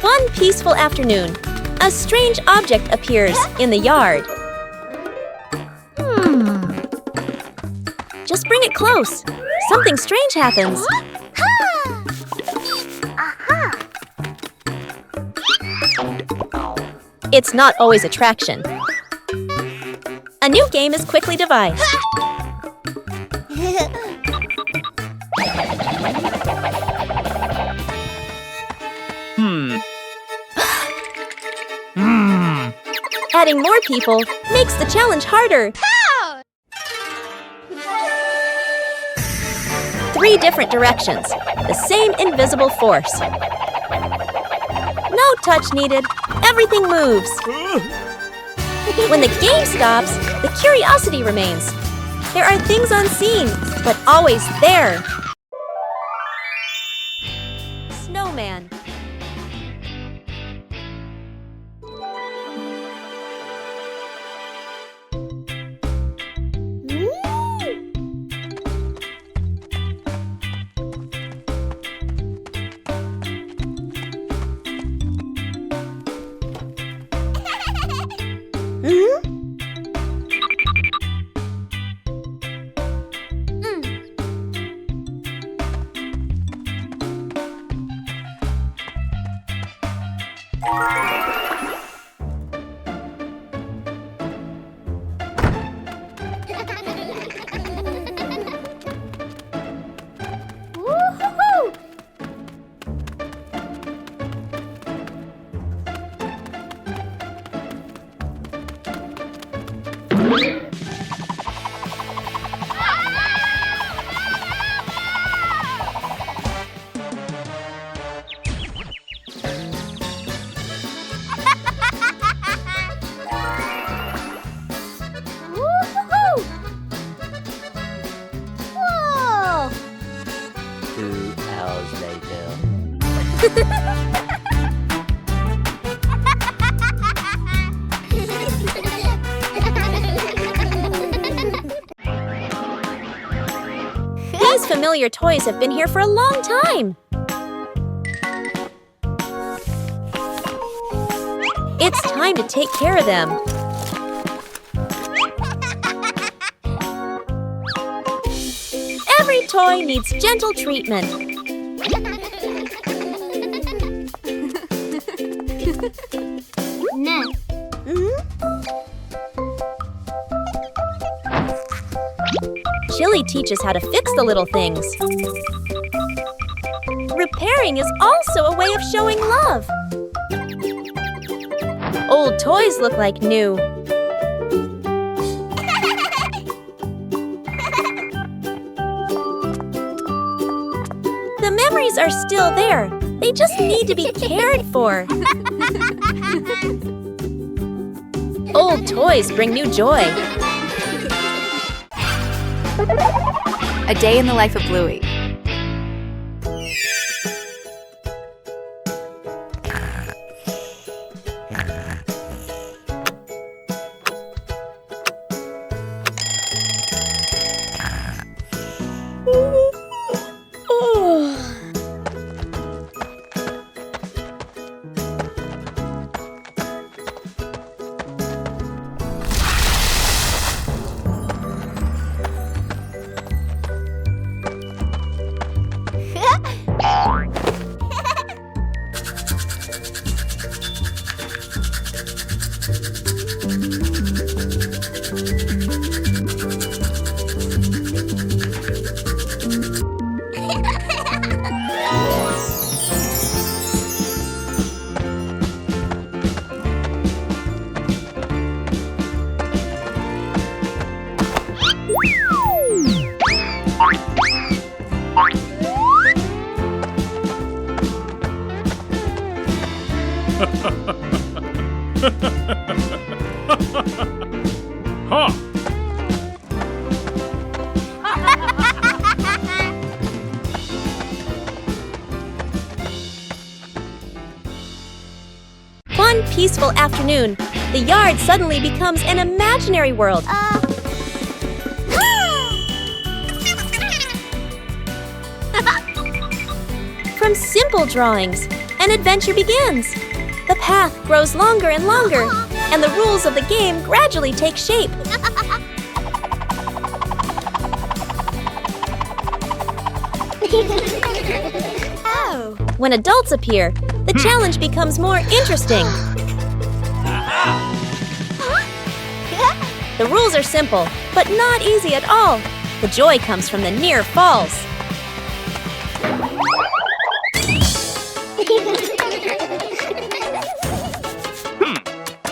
One peaceful afternoon, a strange object appears in the yard. Just bring it close. Something strange happens. It's not always attraction. A new game is quickly devised. Adding more people makes the challenge harder. 3 different directions, the same invisible force. No touch needed, everything moves. When the game stops, the curiosity remains. There are things unseen, but always there. Snowman. These familiar toys have been here for a long time. It's time to take care of them. Every toy needs gentle treatment. Chili teaches how to fix the little things. Repairing is also a way of showing love. Old toys look like new. The memories are still there. They just need to be cared for. Old toys bring new joy. A day in the life of Bluey. Huh. One peaceful afternoon, the yard suddenly becomes an imaginary world. From simple drawings An adventure begins. The path grows longer and longer, and the rules of the game gradually take shape. When adults appear, the challenge becomes more interesting. The rules are simple, but not easy at all. The joy comes from the near falls.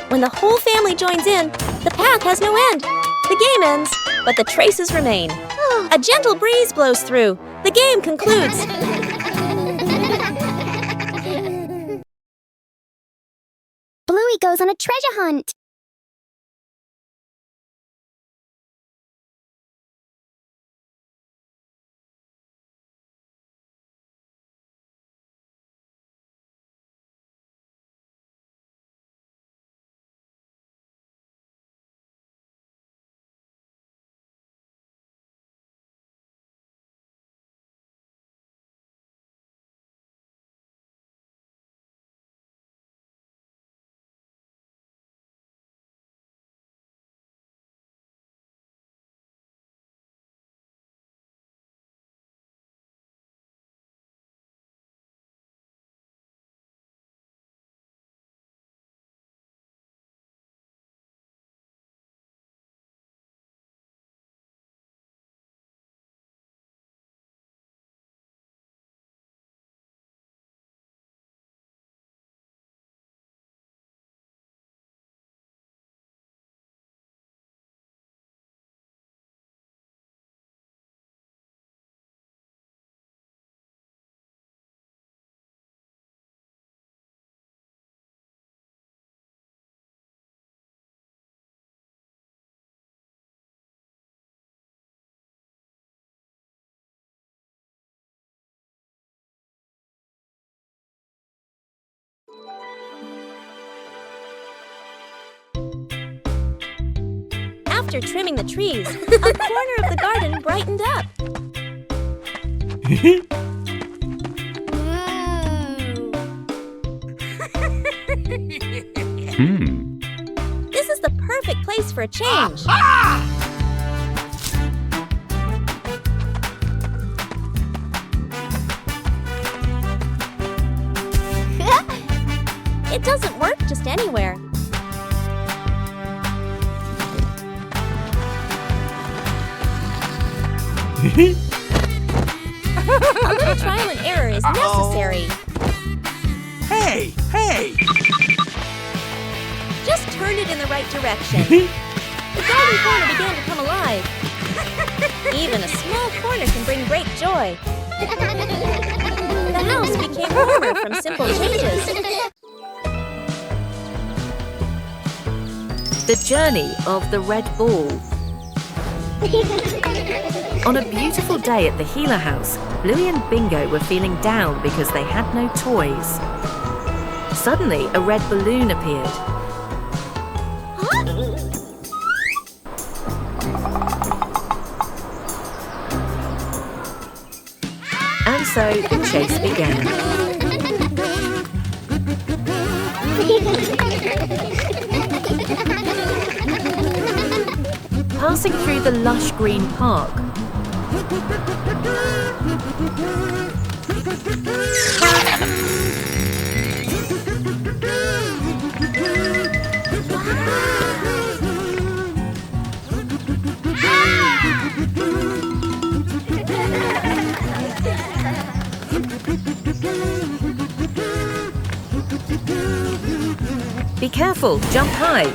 When the whole family joins in, the path has no end. The game ends, but the traces remain. A gentle breeze blows through. The game concludes. Bluey goes on a treasure hunt. After trimming the trees, a corner of the garden brightened up. This is the perfect place for a change. It doesn't work just anywhere. A little trial and error is necessary. Hey! Just turn it in the right direction. The garden corner began to come alive. Even a small corner can bring great joy. The house became warmer from simple changes. The journey of the red ball. On a beautiful day at the Healer House, Bluey and Bingo were feeling down because they had no toys. Suddenly, a red balloon appeared. And so the chase began. Passing through the lush green park, be careful, jump high.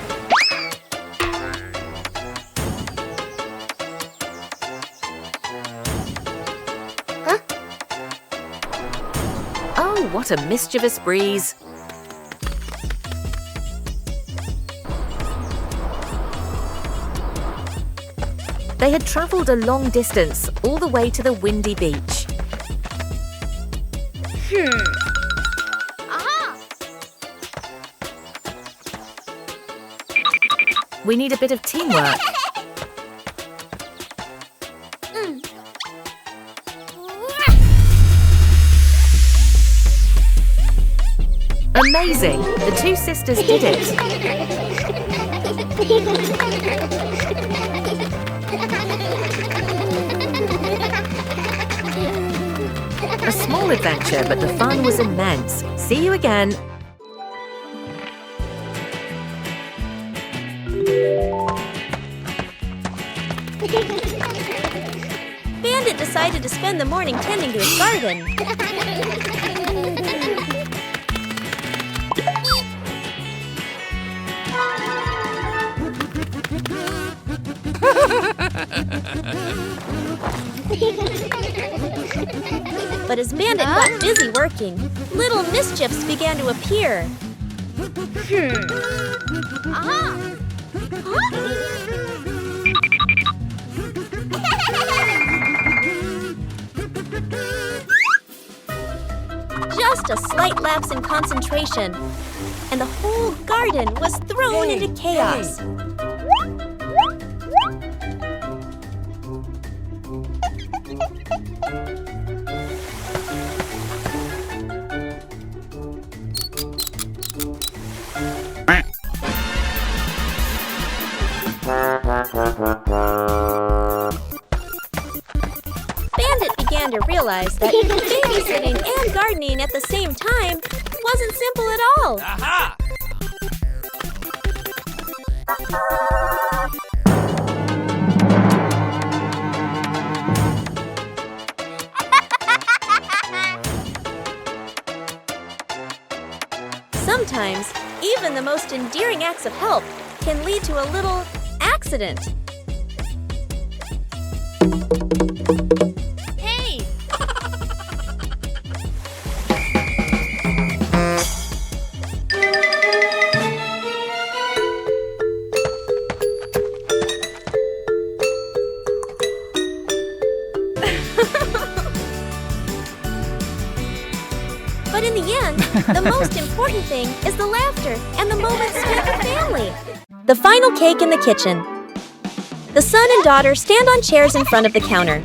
Oh, what a mischievous breeze. They had travelled a long distance, all the way to the windy beach. We need a bit of teamwork. Amazing! The two sisters did it. A small adventure, but the fun was immense. See you again. Bandit decided to spend the morning tending to his garden. But as Bandit got busy working, little mischiefs began to appear. Just a slight lapse in concentration, and the whole garden was thrown into chaos. Bandit began to realize that babysitting and gardening at the same time wasn't simple at all. Aha! Sometimes, even the most endearing acts of help can lead to a little accident. Hey! But in the end, the most important thing is the laughter and the moments spent with family. The final cake in the kitchen. The son and daughter stand on chairs in front of the counter.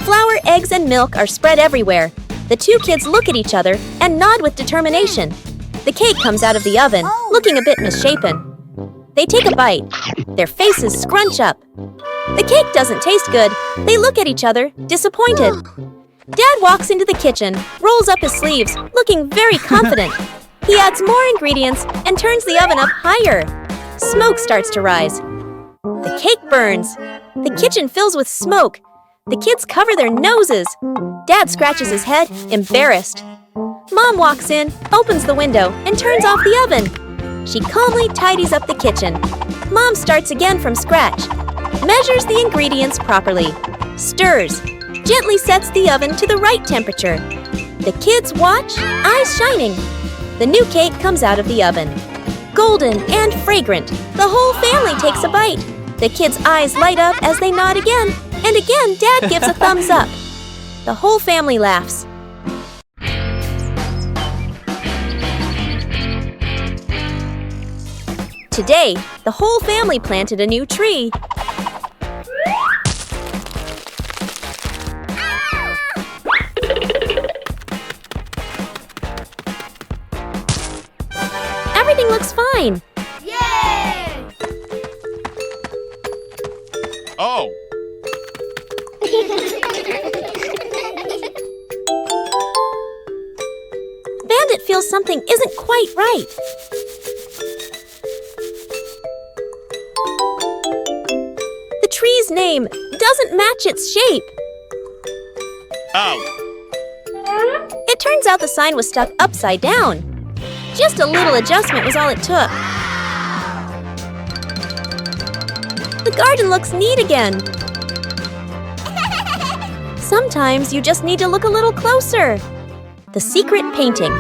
Flour, eggs, and milk are spread everywhere. The two kids look at each other and nod with determination. The cake comes out of the oven, looking a bit misshapen. They take a bite. Their faces scrunch up. The cake doesn't taste good. They look at each other, disappointed. Dad walks into the kitchen, rolls up his sleeves, looking very confident. He adds more ingredients and turns the oven up higher. Smoke starts to rise. The cake burns. The kitchen fills with smoke. The kids cover their noses. Dad scratches his head, embarrassed. Mom walks in, opens the window, and turns off the oven. She calmly tidies up the kitchen. Mom starts again from scratch. Measures the ingredients properly. Stirs. Gently sets the oven to the right temperature. The kids watch, eyes shining. The new cake comes out of the oven. Golden and fragrant, the whole family takes a bite. The kids' eyes light up as they nod again, and again Dad gives a thumbs up. The whole family laughs. Today, the whole family planted a new tree. Everything looks fine. Yay! Oh! Bandit feels something isn't quite right. The tree's name doesn't match its shape. Oh! It turns out the sign was stuck upside down. Just a little adjustment was all it took. The garden looks neat again. Sometimes you just need to look a little closer. The secret painting.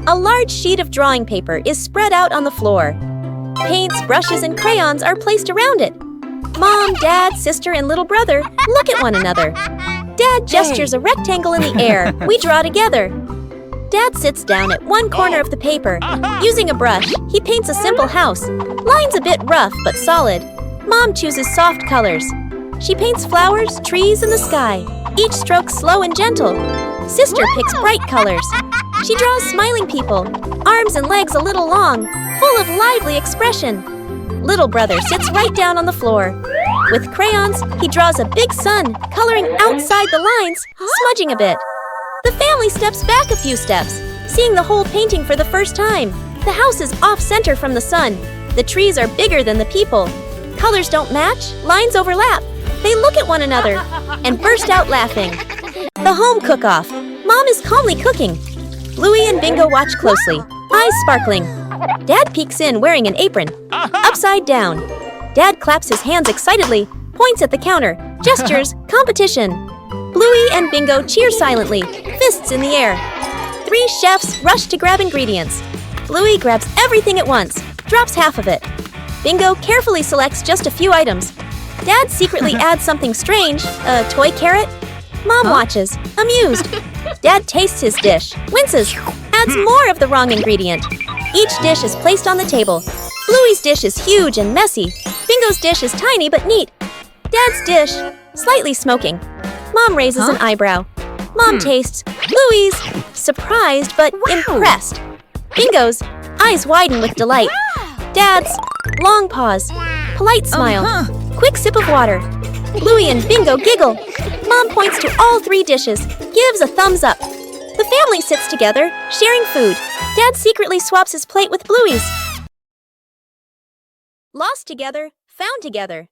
A large sheet of drawing paper is spread out on the floor. Paints, brushes, and crayons are placed around it. Mom, Dad, sister, and little brother look at one another. Dad gestures a rectangle in the air. We draw together. Dad sits down at one corner of the paper. Using a brush, he paints a simple house. Lines a bit rough but solid. Mom chooses soft colors. She paints flowers, trees, and the sky. Each stroke slow and gentle. Sister picks bright colors. She draws smiling people, arms and legs a little long, full of lively expression. Little brother sits right down on the floor. With crayons, he draws a big sun, coloring outside the lines, smudging a bit. The family steps back a few steps, seeing the whole painting for the first time. The house is off-center from the sun. The trees are bigger than the people. Colors don't match, lines overlap. They look at one another and burst out laughing. The home cook-off. Mom is calmly cooking. Bluey and Bingo watch closely, eyes sparkling. Dad peeks in wearing an apron, upside down. Dad claps his hands excitedly, points at the counter, gestures, competition. Bluey and Bingo cheer silently, fists in the air. 3 chefs rush to grab ingredients. Bluey grabs everything at once, drops half of it. Bingo carefully selects just a few items. Dad secretly adds something strange, a toy carrot. Mom watches, amused. Dad tastes his dish, winces, adds more of the wrong ingredient. Each dish is placed on the table. Bluey's dish is huge and messy. Bingo's dish is tiny but neat. Dad's dish, slightly smoking. Mom raises an eyebrow. Mom tastes. Bluey's, surprised but impressed. Bingo's, eyes widen with delight. Dad's, long pause, polite smile, quick sip of water. Bluey and Bingo giggle. Mom points to all 3 dishes, gives a thumbs up. The family sits together, sharing food. Dad secretly swaps his plate with Bluey's. Lost together, found together.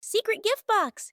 Secret gift box.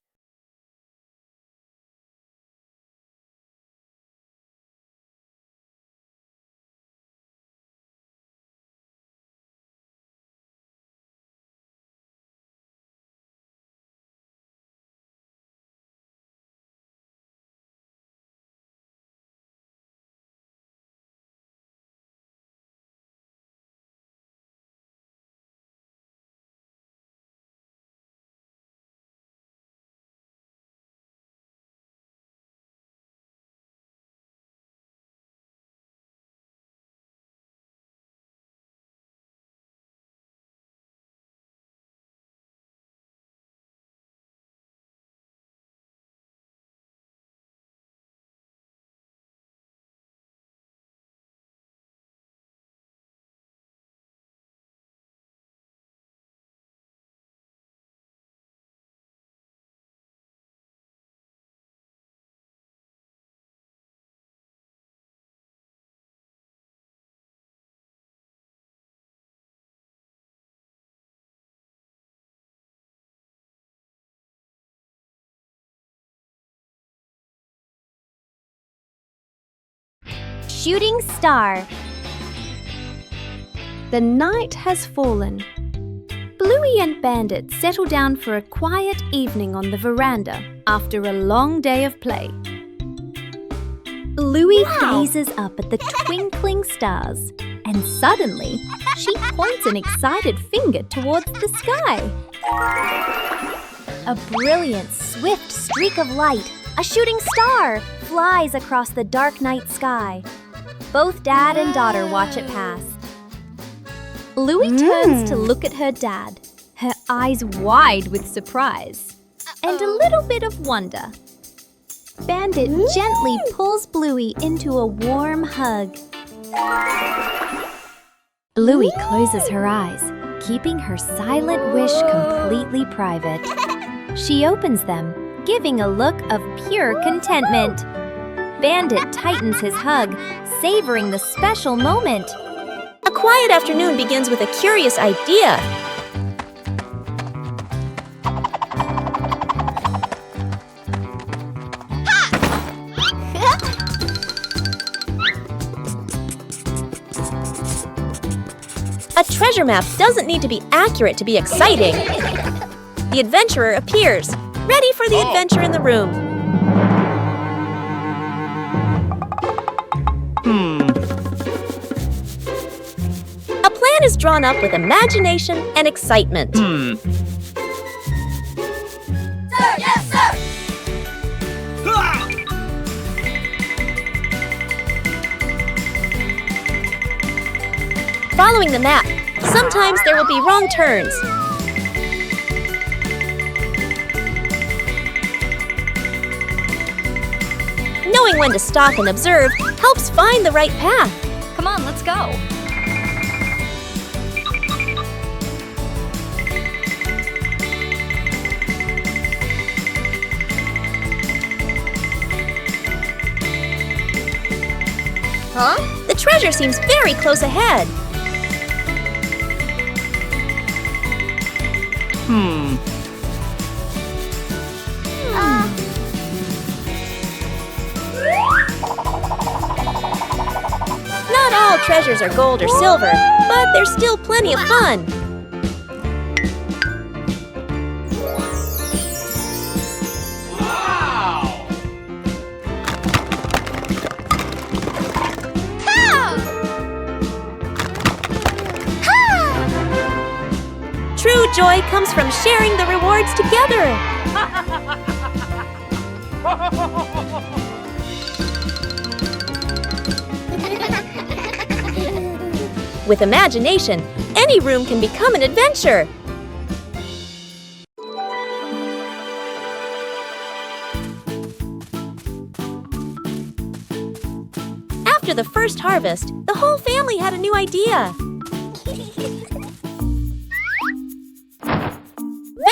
Shooting star. The night has fallen. Bluey and Bandit settle down for a quiet evening on the veranda after a long day of play. Bluey gazes up at the twinkling stars, and suddenly she points an excited finger towards the sky. A brilliant, swift streak of light, a shooting star, flies across the dark night sky. Both dad and daughter watch it pass. Bluey turns to look at her dad, her eyes wide with surprise and a little bit of wonder. Bandit gently pulls Bluey into a warm hug. Bluey closes her eyes, keeping her silent wish completely private. She opens them, giving a look of pure contentment. Bandit tightens his hug, savoring the special moment. A quiet afternoon begins with a curious idea. A treasure map doesn't need to be accurate to be exciting. The adventurer appears, ready for the adventure in the room. A plan is drawn up with imagination and excitement. Sir, yes, sir! Following the map, sometimes there will be wrong turns. Knowing when to stop and observe helps find the right path. Come on, let's go. Huh? The treasure seems very close ahead. Not all treasures are gold or silver, but there's still plenty of fun. True joy comes from sharing the rewards together. With imagination, any room can become an adventure. After the first harvest, the whole family had a new idea.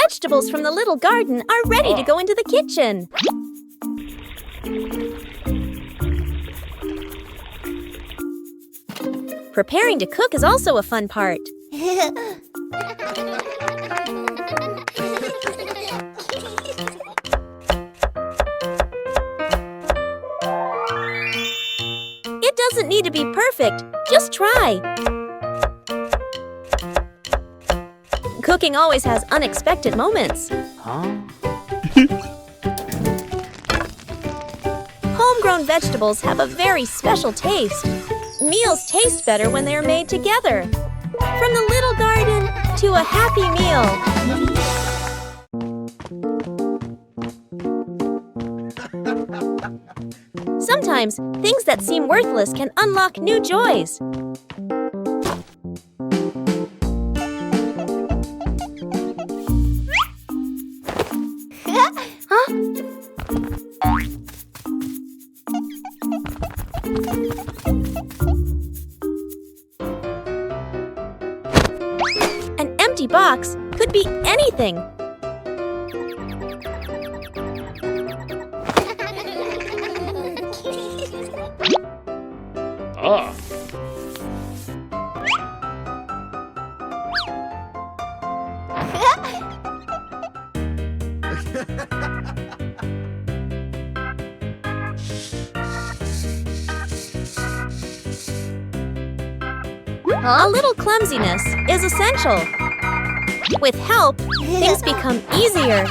Vegetables from the little garden are ready to go into the kitchen. Preparing to cook is also a fun part. It doesn't need to be perfect, just try. Cooking always has unexpected moments. Homegrown vegetables have a very special taste. Meals taste better when they are made together. From the little garden to a happy meal. Sometimes, things that seem worthless can unlock new joys. An empty box could be anything. A little clumsiness is essential. With help, things become easier.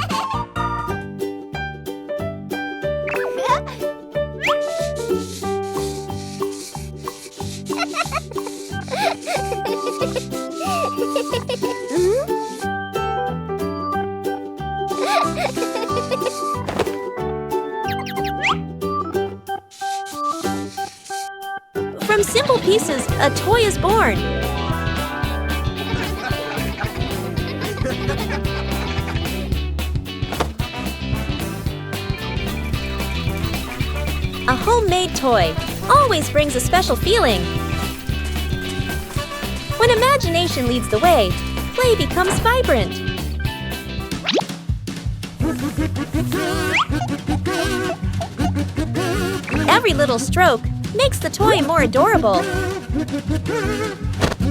From pieces, a toy is born. A homemade toy always brings a special feeling. When imagination leads the way, play becomes vibrant. Every little stroke makes the toy more adorable.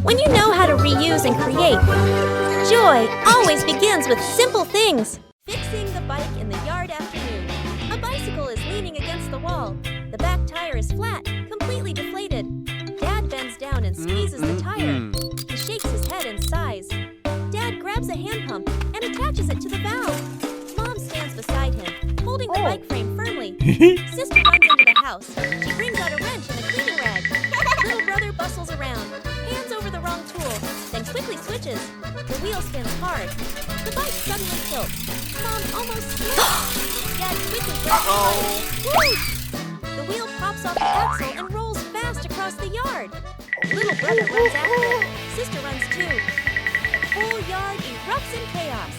When you know how to reuse and create, joy always begins with simple things. Fixing the bike in the yard afternoon. A bicycle is leaning against the wall. The back tire is flat, completely deflated. Dad bends down and squeezes the tire. He shakes his head and sighs. Dad grabs a hand pump and attaches it to the valve. Mom stands beside him, holding the bike frame firmly. Sister runs into the house. She brings out a wrench and a cleaning rag. Little brother bustles around, hands over the wrong tool, then quickly switches. The wheel spins hard. The bike suddenly tilts. Mom almost slips. Dad quickly grabs the bike. Woo! The wheel pops off the axle and rolls fast across the yard. Little brother runs after it. Sister runs too. The whole yard erupts in chaos.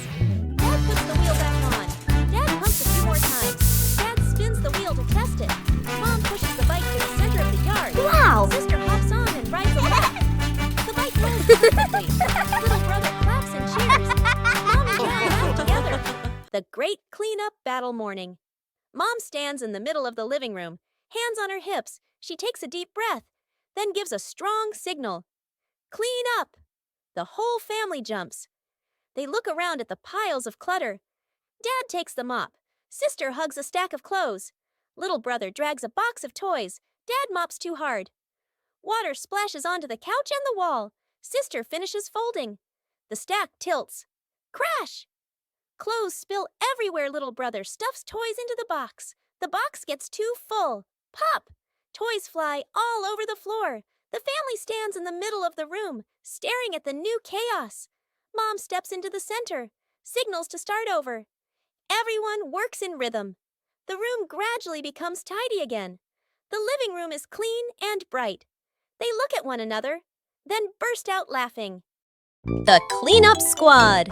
Dad puts the wheel back on. Dad pumps a few more times. Dad spins the wheel to test it. Mom pushes the bike to the center of the yard. Wow! Sister hops on and rides the left. The bike rolls perfectly. Little brother claps and cheers. Mom and Dad laugh together. The great cleanup battle morning. Mom stands in the middle of the living room, hands on her hips. She takes a deep breath, then gives a strong signal. Clean up! The whole family jumps. They look around at the piles of clutter. Dad takes the mop. Sister hugs a stack of clothes. Little brother drags a box of toys. Dad mops too hard. Water splashes onto the couch and the wall. Sister finishes folding. The stack tilts. Crash! Clothes spill everywhere. Little brother stuffs toys into the box. The box gets too full. Pop! Toys fly all over the floor. The family stands in the middle of the room, staring at the new chaos. Mom steps into the center, signals to start over. Everyone works in rhythm. The room gradually becomes tidy again. The living room is clean and bright. They look at one another, then burst out laughing. The Cleanup Squad.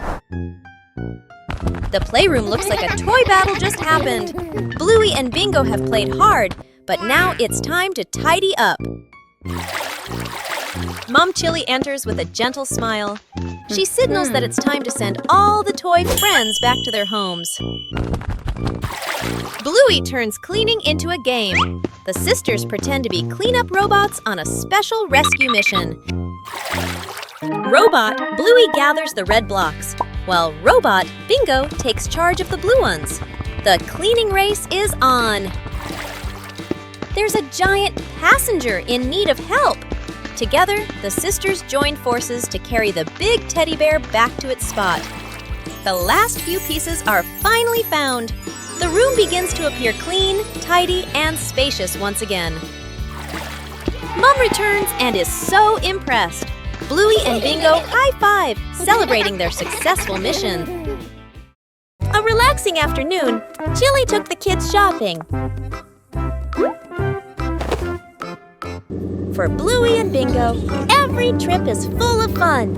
The playroom looks like a toy battle just happened. Bluey and Bingo have played hard, but now it's time to tidy up. Mom Chili enters with a gentle smile. She signals that it's time to send all the toy friends back to their homes. Bluey turns cleaning into a game. The sisters pretend to be cleanup robots on a special rescue mission. Robot Bluey gathers the red blocks, while Robot Bingo takes charge of the blue ones. The cleaning race is on. There's a giant passenger in need of help. Together, the sisters join forces to carry the big teddy bear back to its spot. The last few pieces are finally found. The room begins to appear clean, tidy, and spacious once again. Mom returns and is so impressed. Bluey and Bingo high-five, celebrating their successful mission. A relaxing afternoon, Chili took the kids shopping. For Bluey and Bingo, every trip is full of fun.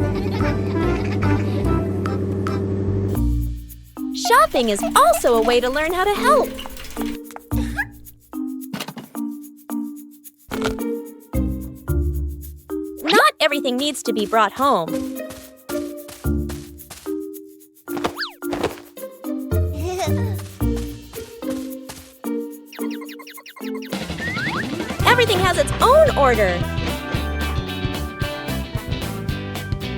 Shopping is also a way to learn how to help. Not everything needs to be brought home. Everything has its own order.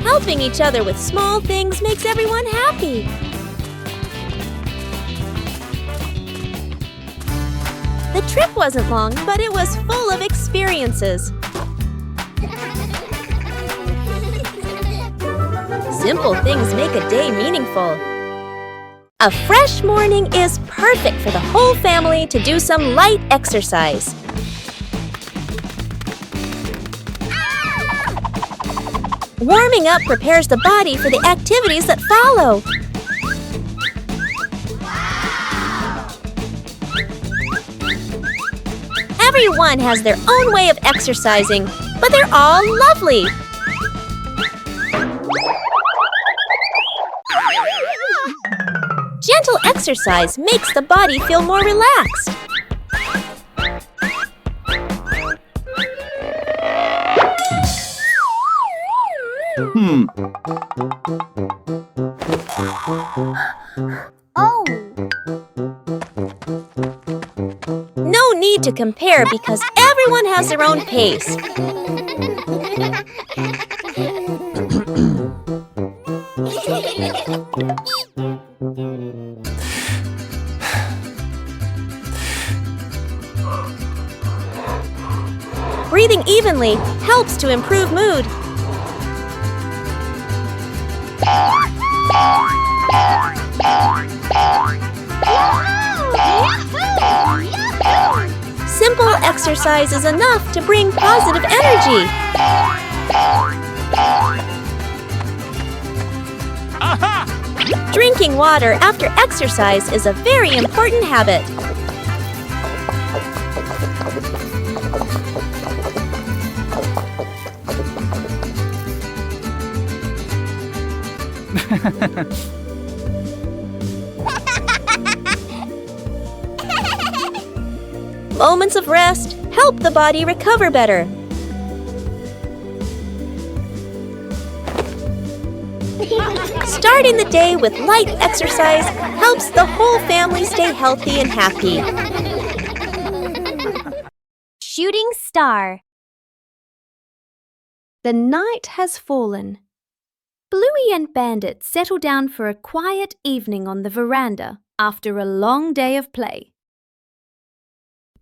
Helping each other with small things makes everyone happy. The trip wasn't long, but it was full of experiences. Simple things make a day meaningful. A fresh morning is perfect for the whole family to do some light exercise. Warming up prepares the body for the activities that follow. Everyone has their own way of exercising, but they're all lovely. Gentle exercise makes the body feel more relaxed. Oh! No need to compare because everyone has their own pace. Breathing evenly helps to improve mood. Simple exercise is enough to bring positive energy. Aha! Drinking water after exercise is a very important habit. Moments of rest help the body recover better. Starting the day with light exercise helps the whole family stay healthy and happy. Shooting star. The night has fallen. Bluey and Bandit settle down for a quiet evening on the veranda after a long day of play.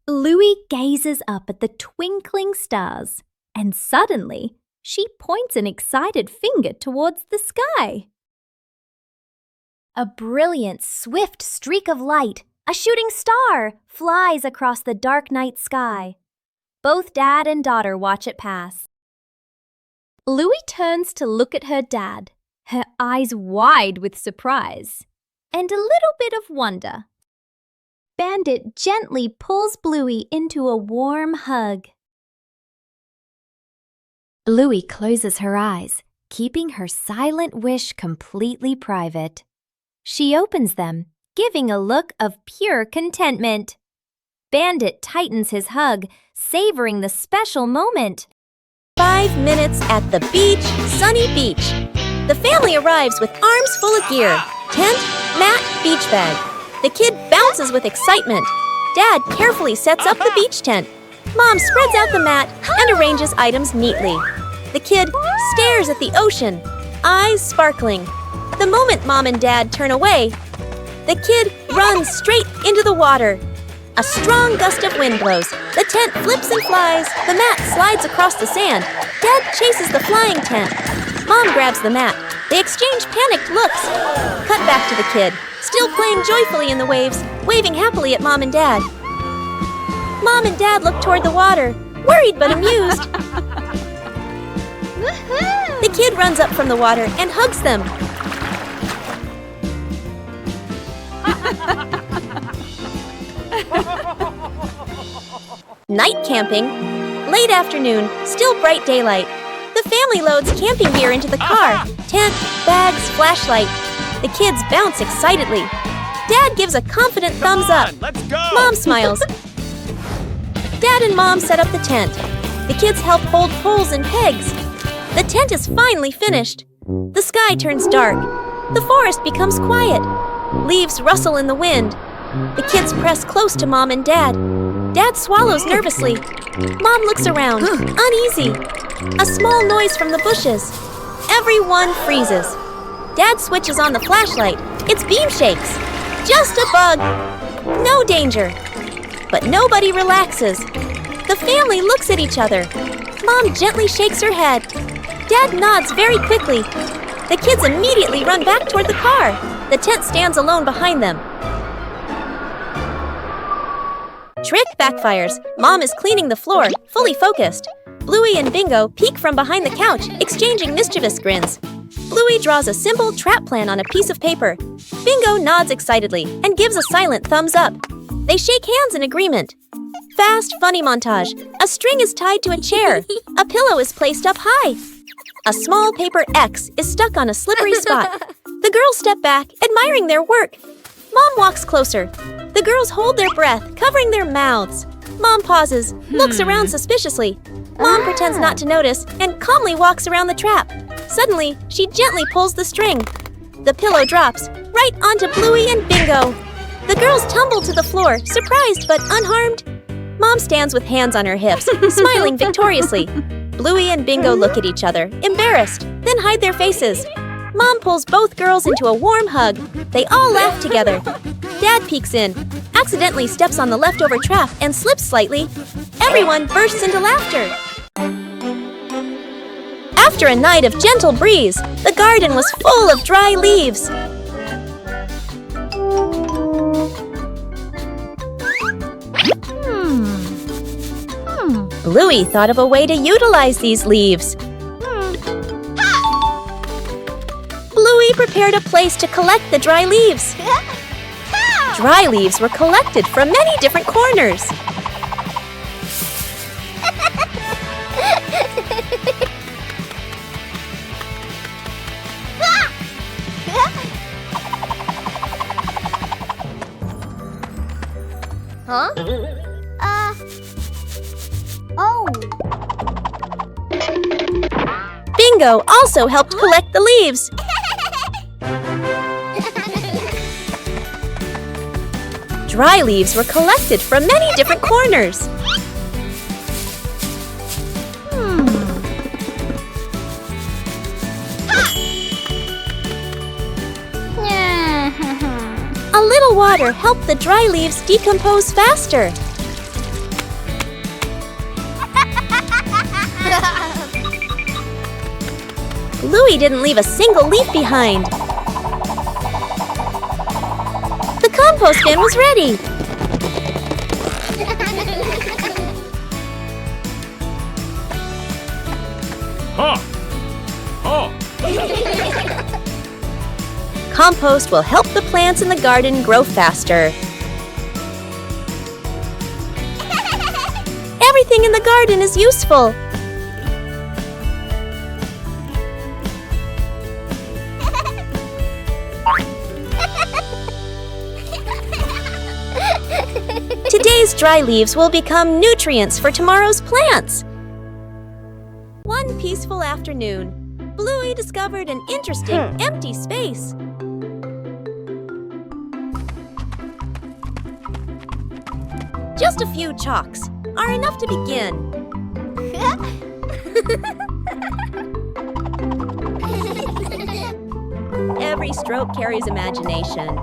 Bluey gazes up at the twinkling stars, and suddenly she points an excited finger towards the sky. A brilliant, swift streak of light, a shooting star, flies across the dark night sky. Both dad and daughter watch it pass. Bluey turns to look at her dad, her eyes wide with surprise and a little bit of wonder. Bandit gently pulls Bluey into a warm hug. Bluey closes her eyes, keeping her silent wish completely private. She opens them, giving a look of pure contentment. Bandit tightens his hug, savoring the special moment. 5 minutes at the beach, sunny beach. The family arrives with arms full of gear. Tent, mat, beach bag. The kid bounces with excitement. Dad carefully sets up the beach tent. Mom spreads out the mat and arranges items neatly. The kid stares at the ocean, eyes sparkling. The moment Mom and Dad turn away, the kid runs straight into the water. A strong gust of wind blows. The tent flips and flies. The mat slides across the sand. Dad chases the flying tent. Mom grabs the mat. They exchange panicked looks. Cut back to the kid, still playing joyfully in the waves, waving happily at Mom and Dad. Mom and Dad look toward the water, worried but amused. The kid runs up from the water and hugs them. Night camping. Late afternoon, still bright daylight. The family loads camping gear into the car. Tent, bags, flashlight. The kids bounce excitedly. Dad gives a confident thumbs up. Let's go! Mom smiles. Dad and Mom set up the tent. The kids help hold poles and pegs. The tent is finally finished. The sky turns dark. The forest becomes quiet. Leaves rustle in the wind. The kids press close to Mom and Dad. Dad swallows nervously. Mom looks around, uneasy. A small noise from the bushes. Everyone freezes. Dad switches on the flashlight. Its beam shakes. Just a bug. No danger. But nobody relaxes. The family looks at each other. Mom gently shakes her head. Dad nods very quickly. The kids immediately run back toward the car. The tent stands alone behind them. Trick backfires. Mom is cleaning the floor, fully focused. Bluey and Bingo peek from behind the couch, exchanging mischievous grins. Bluey draws a simple trap plan on a piece of paper. Bingo nods excitedly and gives a silent thumbs up. They shake hands in agreement. Fast, funny montage. A string is tied to a chair. A pillow is placed up high. A small paper X is stuck on a slippery spot. The girls step back, admiring their work. Mom walks closer. The girls hold their breath, covering their mouths. Mom pauses, looks around suspiciously. Mom pretends not to notice and calmly walks around the trap. Suddenly, she gently pulls the string. The pillow drops right onto Bluey and Bingo. The girls tumble to the floor, surprised but unharmed. Mom stands with hands on her hips, smiling victoriously. Bluey and Bingo look at each other, embarrassed, then hide their faces. Mom pulls both girls into a warm hug. They all laugh together. Dad peeks in, accidentally steps on the leftover trap and slips slightly. Everyone bursts into laughter. After a night of gentle breeze, the garden was full of dry leaves. Bluey thought of a way to utilize these leaves. Bluey prepared a place to collect the dry leaves. Dry leaves were collected from many different corners. Huh? Oh. Bingo also helped collect the leaves. Dry leaves were collected from many different corners. A little water helped the dry leaves decompose faster. Bluey didn't leave a single leaf behind. The compost bin was ready. Ha! Ha! Compost will help the plants in the garden grow faster. Everything in the garden is useful. Today's dry leaves will become nutrients for tomorrow's plants. One peaceful afternoon, Bluey discovered an interesting empty space. Just a few chalks are enough to begin. Every stroke carries imagination.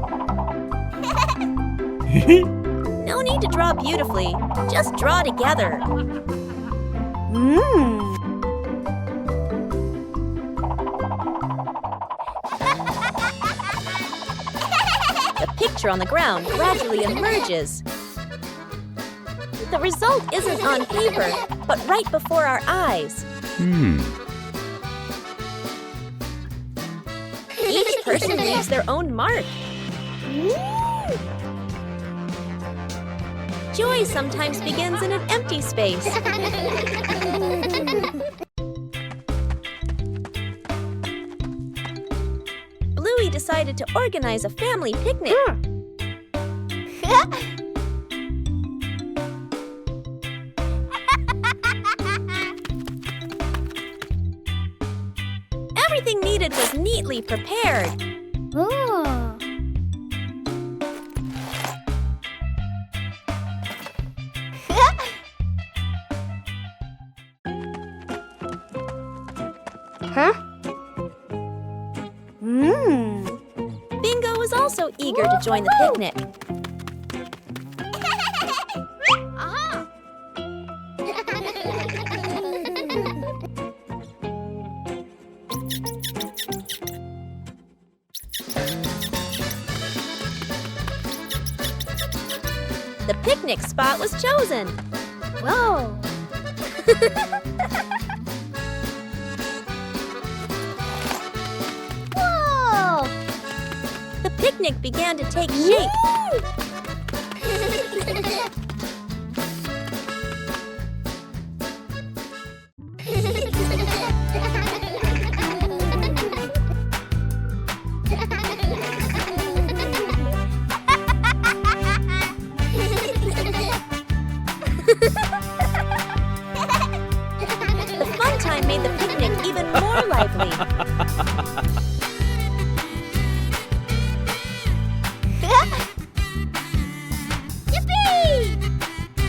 No need to draw beautifully, just draw together. The picture on the ground gradually emerges. The result isn't on paper, but right before our eyes. Each person leaves their own mark. Joy sometimes begins in an empty space. Bluey decided to organize a family picnic. Everything needed was neatly prepared. Bingo was also eager to join the picnic. The picnic spot was chosen. Whoa! Whoa! The picnic began to take shape. sunshine made the picnic even more lively. Yippee!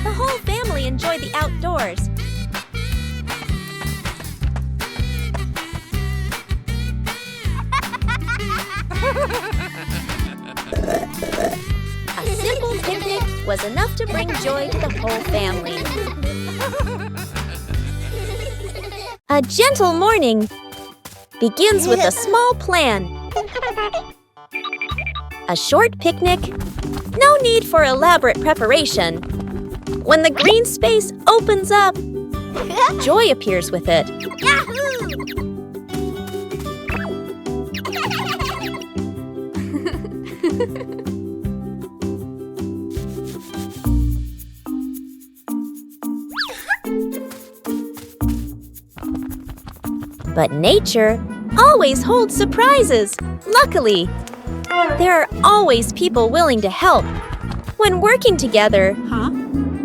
The whole family enjoyed the outdoors. A simple picnic was enough to bring joy to the whole family. A gentle morning begins with a small plan. A short picnic, no need for elaborate preparation. When the green space opens up, joy appears with it. Yahoo! But nature always holds surprises. Luckily, there are always people willing to help. When working together,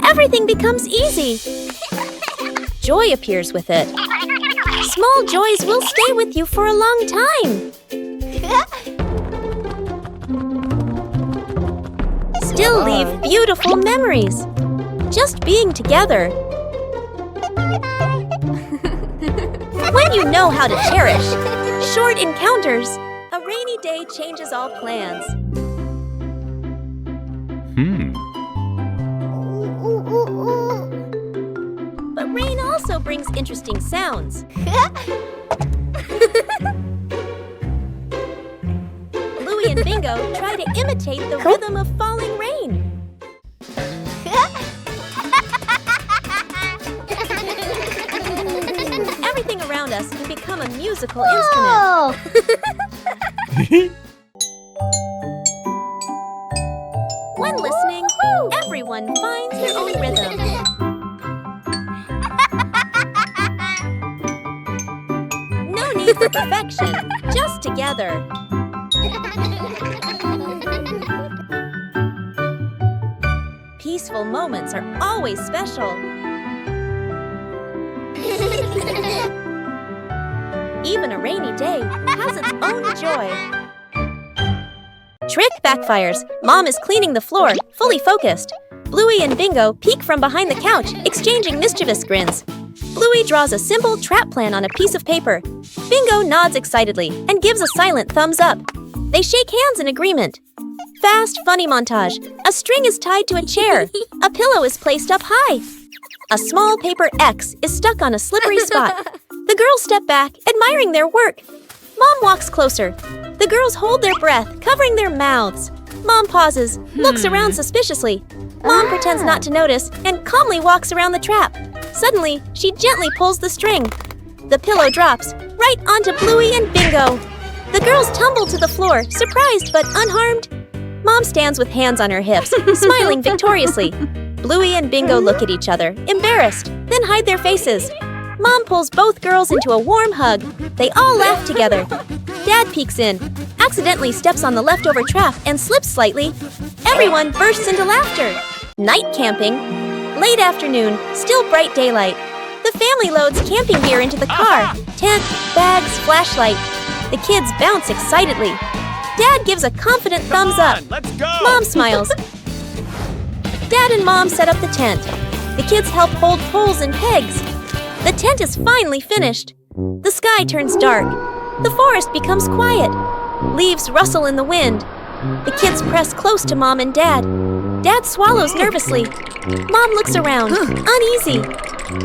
everything becomes easy. Joy appears with it. Small joys will stay with you for a long time. Still leave beautiful memories. Just being together. When you know how to cherish short encounters, a rainy day changes all plans. But rain also brings interesting sounds. Bluey and Bingo try to imitate the rhythm of falling rain. Everything around us can become a musical instrument. When listening, everyone finds their own rhythm. No need for perfection, just together. Peaceful moments are always special. Even a rainy day has its own joy. Trick backfires. Mom is cleaning the floor, fully focused. Bluey and Bingo peek from behind the couch, exchanging mischievous grins. Bluey draws a simple trap plan on a piece of paper. Bingo nods excitedly and gives a silent thumbs up. They shake hands in agreement. Fast, funny montage. A string is tied to a chair. A pillow is placed up high. A small paper X is stuck on a slippery spot. The girls step back, admiring their work. Mom walks closer. The girls hold their breath, covering their mouths. Mom pauses, looks around suspiciously. Mom pretends not to notice and calmly walks around the trap. Suddenly, she gently pulls the string. The pillow drops, right onto Bluey and Bingo. The girls tumble to the floor, surprised but unharmed. Mom stands with hands on her hips, smiling victoriously. Bluey and Bingo look at each other, embarrassed, then hide their faces. Mom pulls both girls into a warm hug. They all laugh together. Dad peeks in, accidentally steps on the leftover trap and slips slightly. Everyone bursts into laughter. Night camping. Late afternoon, still bright daylight. The family loads camping gear into the car. Tent, bags, flashlight. The kids bounce excitedly. Dad gives a confident thumbs up. Let's go! Mom smiles. Dad and Mom set up the tent. The kids help hold poles and pegs. The tent is finally finished. The sky turns dark. The forest becomes quiet. Leaves rustle in the wind. The kids press close to Mom and Dad. Dad swallows nervously. Mom looks around, uneasy.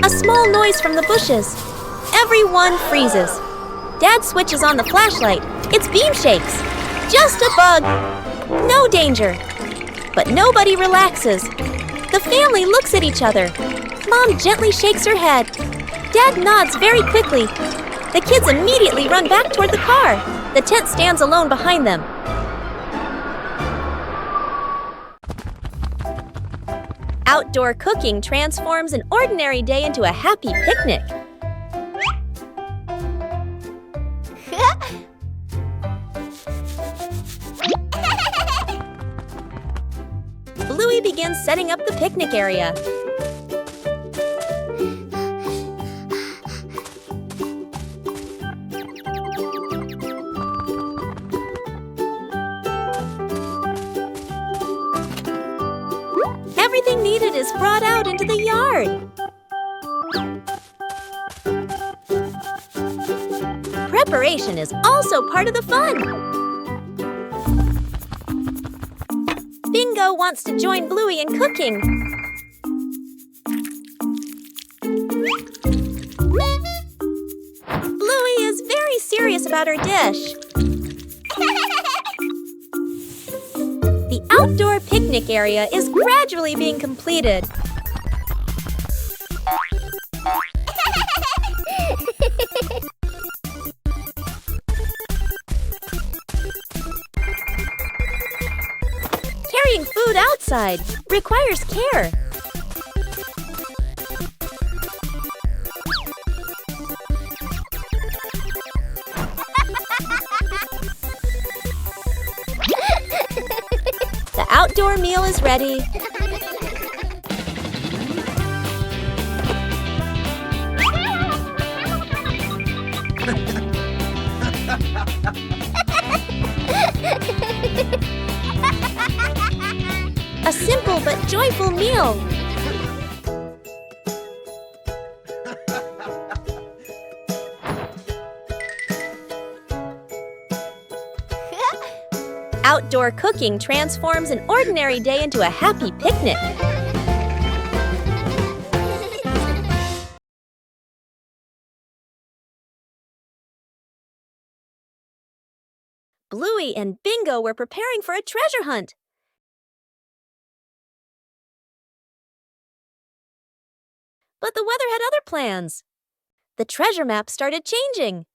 A small noise from the bushes. Everyone freezes. Dad switches on the flashlight. Its beam shakes. Just a bug. No danger. But nobody relaxes. The family looks at each other. Mom gently shakes her head. Dad nods very quickly. The kids immediately run back toward the car. The tent stands alone behind them. Outdoor cooking transforms an ordinary day into a happy picnic. Bluey begins setting up the picnic area. is brought out into the yard. Preparation is also part of the fun. Bingo wants to join Bluey in cooking. Bluey is very serious about her dish. The outdoor picnic area is gradually being completed. Carrying food outside requires care. The outdoor meal is ready. A simple but joyful meal. Outdoor cooking transforms an ordinary day into a happy picnic. Bluey and Bingo were preparing for a treasure hunt. But the weather had other plans. The treasure map started changing.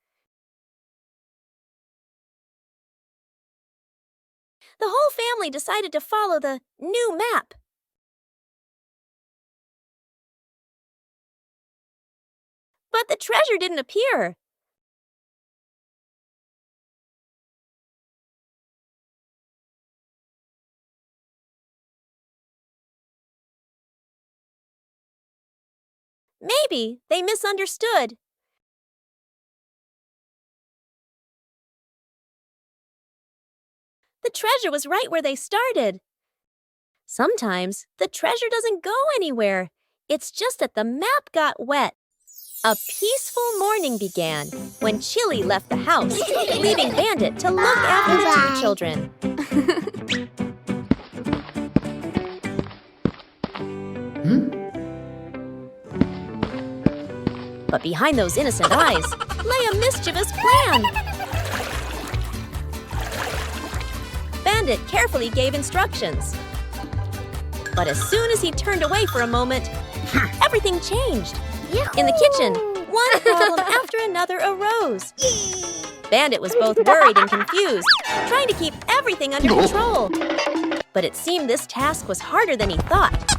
The whole family decided to follow the new map. But the treasure didn't appear. Maybe they misunderstood. The treasure was right where they started. Sometimes the treasure doesn't go anywhere. It's just that the map got wet. A peaceful morning began when Chili left the house, leaving Bandit to look after the two children. But behind those innocent eyes lay a mischievous plan. Bandit carefully gave instructions. But as soon as he turned away for a moment, everything changed. In the kitchen, one problem after another arose. Bandit was both worried and confused, trying to keep everything under control. But it seemed this task was harder than he thought.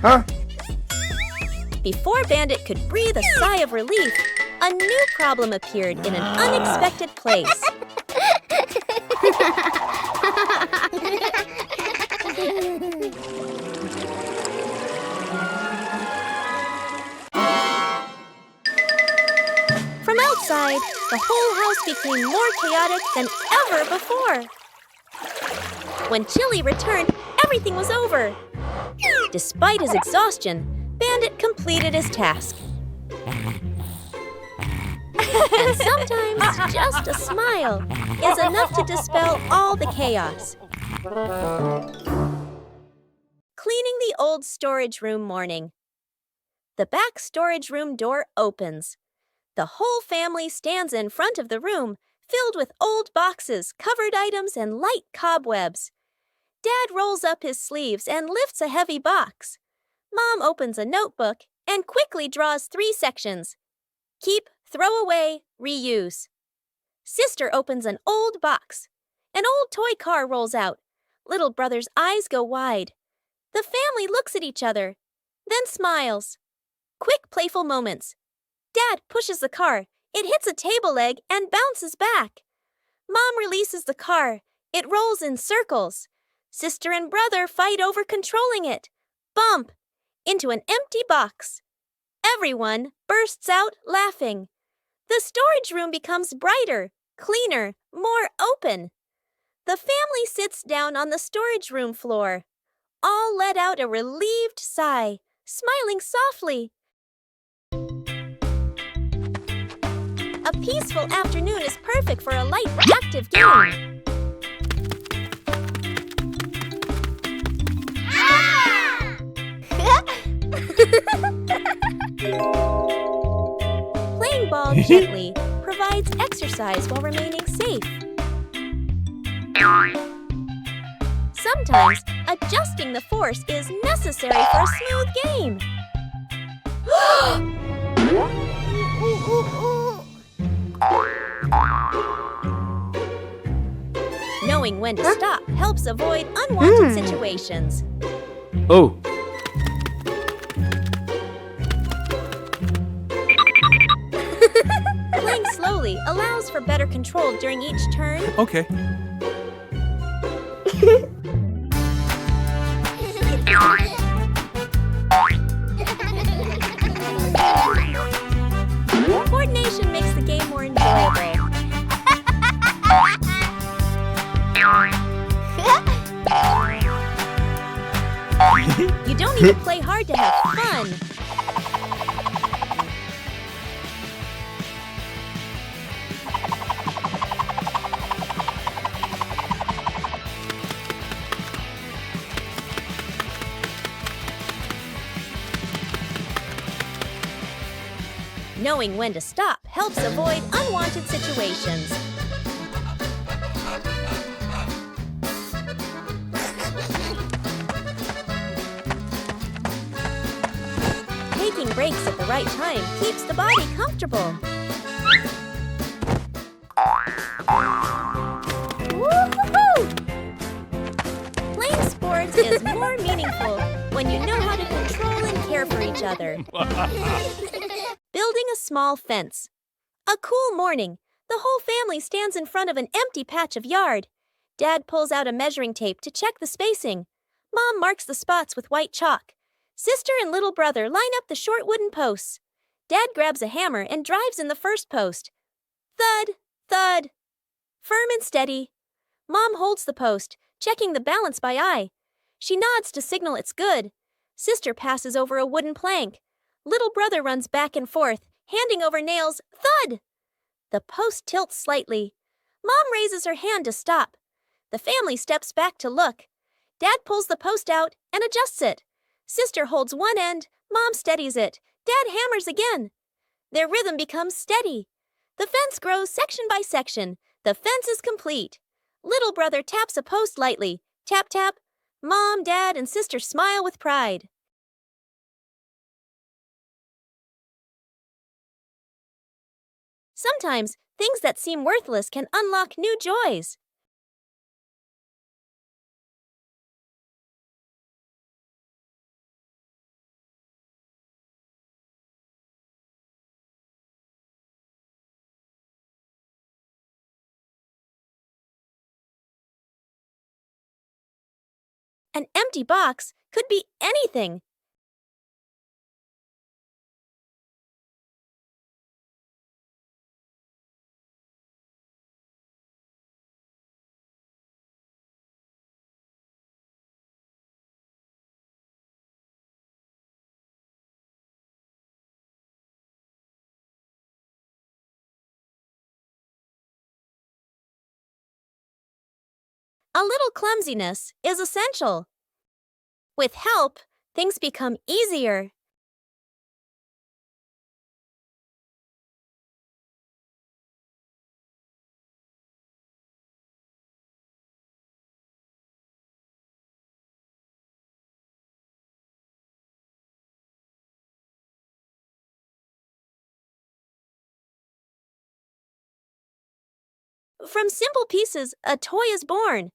Huh? Before Bandit could breathe a sigh of relief, a new problem appeared in an unexpected place. From outside, the whole house became more chaotic than ever before. When Chili returned, everything was over. Despite his exhaustion, Bandit completed his task. And sometimes just a smile is enough to dispel all the chaos. Cleaning the old storage room morning. The back storage room door opens. The whole family stands in front of the room, filled with old boxes, covered items, and light cobwebs. Dad rolls up his sleeves and lifts a heavy box. Mom opens a notebook and quickly draws 3 sections. Keep, throw away, reuse. Sister opens an old box. An old toy car rolls out. Little brother's eyes go wide. The family looks at each other, then smiles. Quick, playful moments. Dad pushes the car. It hits a table leg and bounces back. Mom releases the car. It rolls in circles. Sister and brother fight over controlling it. Bump! Into an empty box. Everyone bursts out laughing. The storage room becomes brighter, cleaner, more open. The family sits down on the storage room floor. All let out a relieved sigh, smiling softly. A peaceful afternoon is perfect for a light, active game. Playing ball gently provides exercise while remaining safe. Sometimes adjusting the force is necessary for a smooth game. Knowing when to stop helps avoid unwanted situations. Oh. Playing slowly allows for better control during each turn. Okay. Coordination makes the game more enjoyable. You don't need to play hard to have fun. Knowing when to stop helps avoid unwanted situations. Taking breaks at the right time keeps the body comfortable. Woo-hoo-hoo! Playing sports is more meaningful when you know how to control and care for each other. Building a small fence. A cool morning, the whole family stands in front of an empty patch of yard. Dad pulls out a measuring tape to check the spacing. Mom marks the spots with white chalk. Sister and little brother line up the short wooden posts. Dad grabs a hammer and drives in the first post. Thud, thud. Firm and steady. Mom holds the post, checking the balance by eye. She nods to signal it's good. Sister passes over a wooden plank. Little brother runs back and forth, handing over nails. Thud! The post tilts slightly. Mom raises her hand to stop. The family steps back to look. Dad pulls the post out and adjusts it. Sister holds one end. Mom steadies it. Dad hammers again. Their rhythm becomes steady. The fence grows section by section. The fence is complete. Little brother taps a post lightly. Tap, tap. Mom, Dad, and sister smile with pride. Sometimes, things that seem worthless can unlock new joys. An empty box could be anything. A little clumsiness is essential. With help, things become easier. From simple pieces, a toy is born.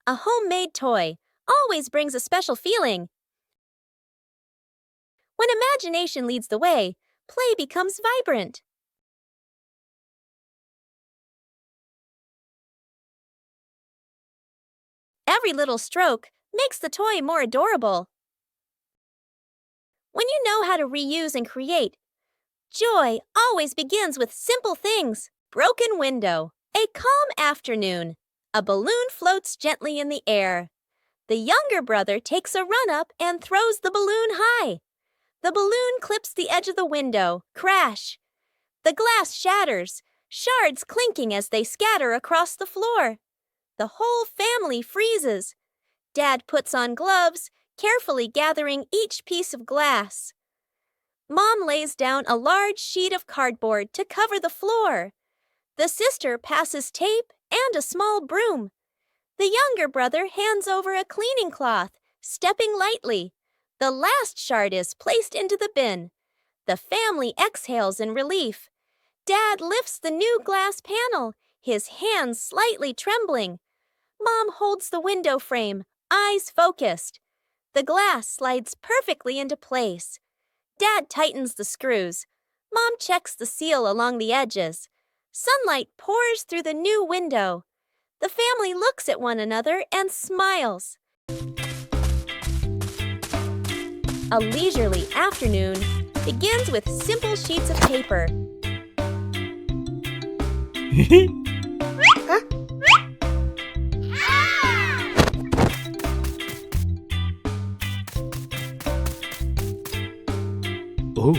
A homemade toy always brings a special feeling. When imagination leads the way, play becomes vibrant. Every little stroke makes the toy more adorable. When you know how to reuse and create, joy always begins with simple things. Broken window. A calm afternoon. A balloon floats gently in the air. The younger brother takes a run up and throws the balloon high. The balloon clips the edge of the window. Crash. The glass shatters, shards clinking as they scatter across the floor. The whole family freezes. Dad puts on gloves, carefully gathering each piece of glass. Mom lays down a large sheet of cardboard to cover the floor. The sister passes tape and a small broom. The younger brother hands over a cleaning cloth, stepping lightly. The last shard is placed into the bin. The family exhales in relief. Dad lifts the new glass panel, his hands slightly trembling. Mom holds the window frame, eyes focused. The glass slides perfectly into place. Dad tightens the screws. Mom checks the seal along the edges. Sunlight pours through the new window. The family looks at one another and smiles. A leisurely afternoon begins with simple sheets of paper. Oh.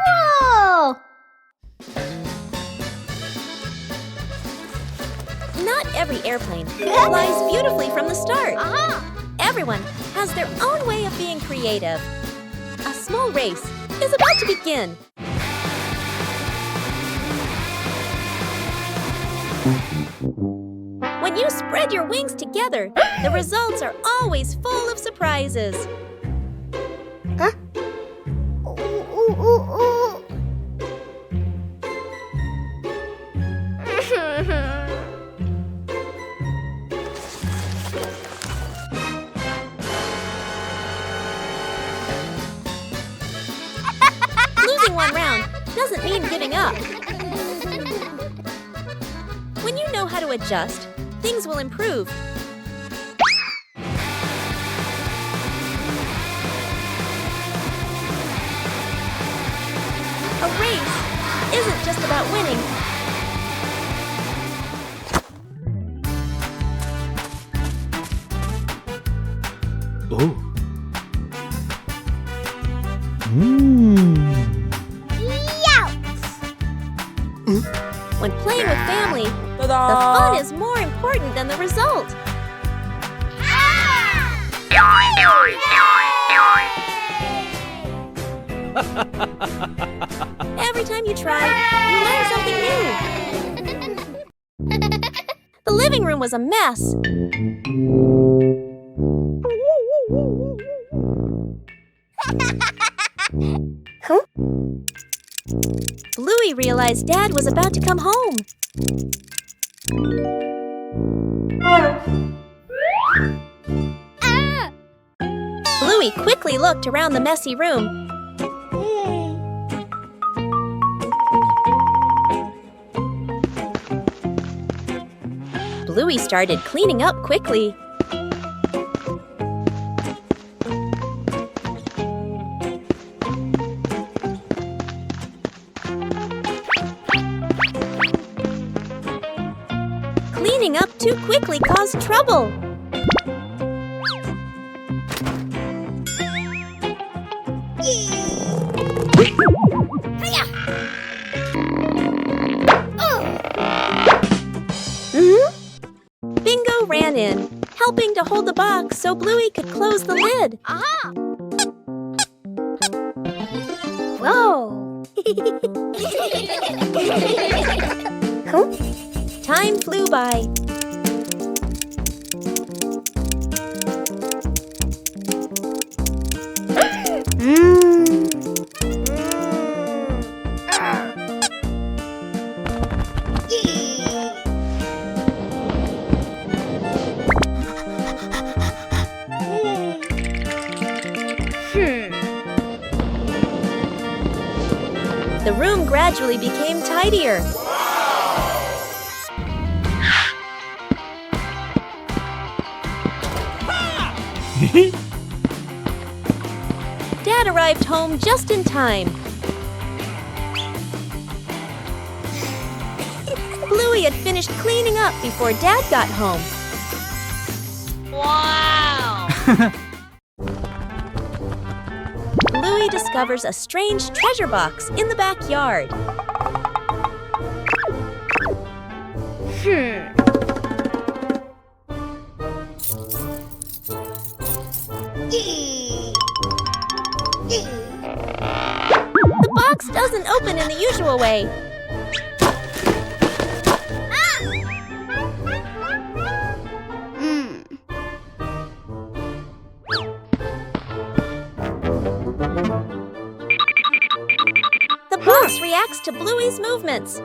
Whoa! Not every airplane flies beautifully from the start. Everyone has their own way of being creative. A small race is about to begin. When you spread your wings together, the results are always full of surprises. Losing one round doesn't mean giving up. When you know how to adjust, things will improve. A race isn't just about winning. Oh. When playing with family, the fun is more important than the result. Every time you try, you learn something new. The living room was a mess. Bluey realized Dad was about to come home. Bluey quickly looked around the messy room. Bluey started cleaning up quickly. Cleaning up too quickly caused trouble. Bingo ran in, helping to hold the box so Bluey could close the lid. Whoa! Time flew by. The room gradually became tidier. Dad arrived home just in time. Bluey had finished cleaning up before Dad got home. Wow! Bluey discovers a strange treasure box in the backyard. The box doesn't open in the usual way. The box reacts to Bluey's movements.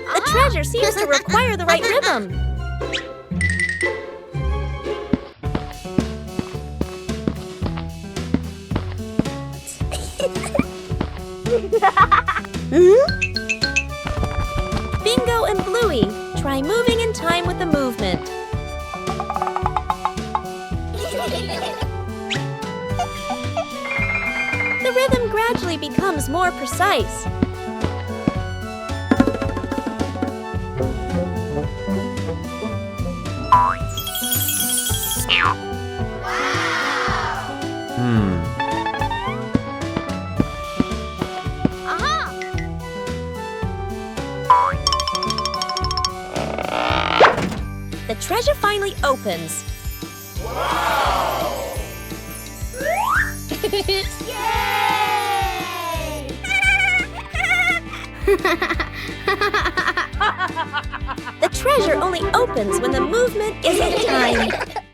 The treasure seems to require the right rhythm. Bingo and Bluey try moving in time with the movement. The rhythm gradually becomes more precise. The treasure finally opens. Wow! Yay! The treasure only opens when the movement is in time.